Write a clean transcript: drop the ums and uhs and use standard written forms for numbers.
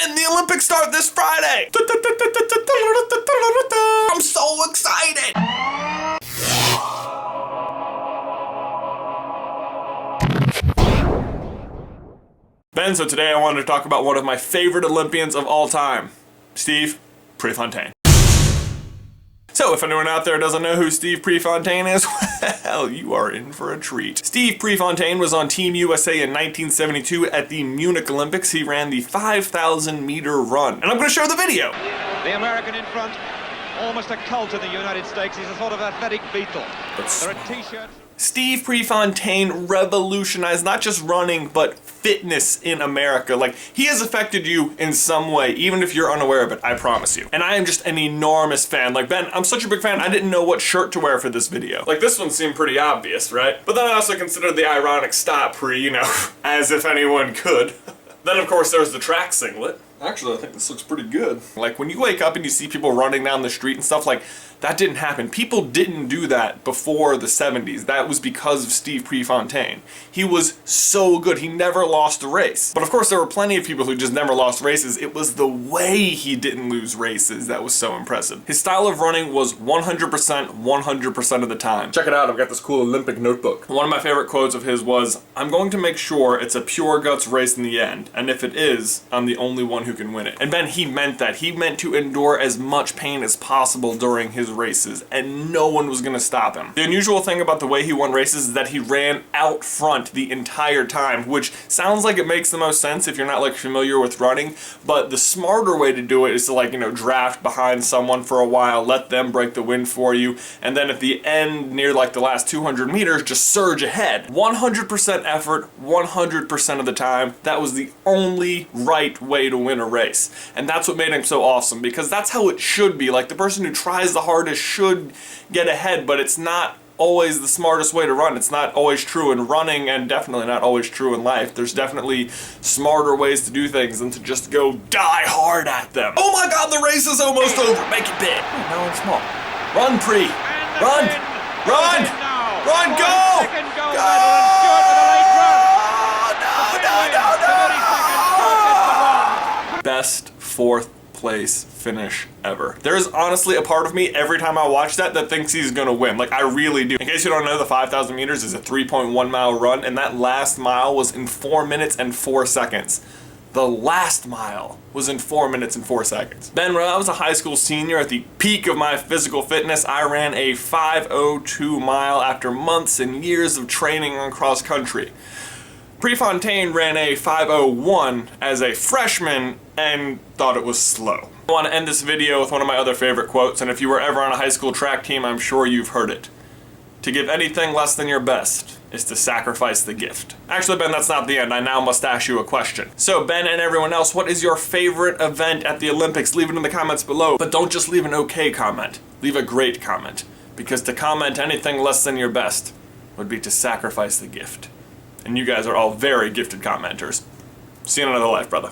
Ben, the Olympics start this Friday! I'm so excited! Ben, so today I wanted to talk about one of my favorite Olympians of all time, Steve Prefontaine. So, if anyone out there doesn't know who Steve Prefontaine is, well, you are in for a treat. Steve Prefontaine was on Team USA in 1972 at the Munich Olympics. He ran the 5,000 meter run. And I'm going to show the video. The American in front, almost a cult in the United States. He's a sort of athletic Beatle. There are t-shirts. Steve Prefontaine revolutionized not just running, but fitness in America. Like, he has affected you in some way, even if you're unaware of it, I promise you. And I am just an enormous fan. Like, Ben, I'm such a big fan, I didn't know what shirt to wear for this video. Like, this one seemed pretty obvious, right? But then I also considered the ironic stop as if anyone could. Then, of course, there's the track singlet. Actually, I think this looks pretty good. Like, when you wake up and you see people running down the street and stuff, like, that didn't happen. People didn't do that before the 70s. That was because of Steve Prefontaine. He was so good. He never lost a race. But of course, there were plenty of people who just never lost races. It was the way he didn't lose races that was so impressive. His style of running was 100% of the time. Check it out, I've got this cool Olympic notebook. One of my favorite quotes of his was, "I'm going to make sure it's a pure guts race in the end, and if it is, I'm the only one who can win it." And Ben, he meant that. He meant to endure as much pain as possible during his races, and no one was going to stop him. The unusual thing about the way he won races is that he ran out front the entire time, which sounds like it makes the most sense if you're not like familiar with running, but the smarter way to do it is to like, draft behind someone for a while, let them break the wind for you, and then at the end, near like the last 200 meters, just surge ahead. 100% effort, 100% of the time. That was the only right way to win a race. And that's what made him so awesome, because that's how it should be. Like, the person who tries the hardest should get ahead, but it's not always the smartest way to run. It's not always true in running, and definitely not always true in life. There's definitely smarter ways to do things than to just go die hard at them. Oh my god, the race is almost over. Make it big. Now it's small. Run, Pre. Run. Run. Run, go. No. Best fourth place finish ever. There's honestly a part of me every time I watch that thinks he's gonna win. Like, I really do. In case you don't know, the 5,000 meters is a 3.1 mile run, and that last mile was in 4 minutes and 4 seconds. The last mile was in 4 minutes and 4 seconds. Ben, when I was a high school senior at the peak of my physical fitness, I ran a 5:02 mile after months and years of training on cross country. Prefontaine ran a 5:01 as a freshman and thought it was slow. I want to end this video with one of my other favorite quotes, and if you were ever on a high school track team, I'm sure you've heard it. To give anything less than your best is to sacrifice the gift. Actually, Ben, that's not the end. I now must ask you a question. So, Ben and everyone else, what is your favorite event at the Olympics? Leave it in the comments below. But don't just leave an okay comment. Leave a great comment. Because to comment anything less than your best would be to sacrifice the gift. And you guys are all very gifted commenters. See you in another life, brother.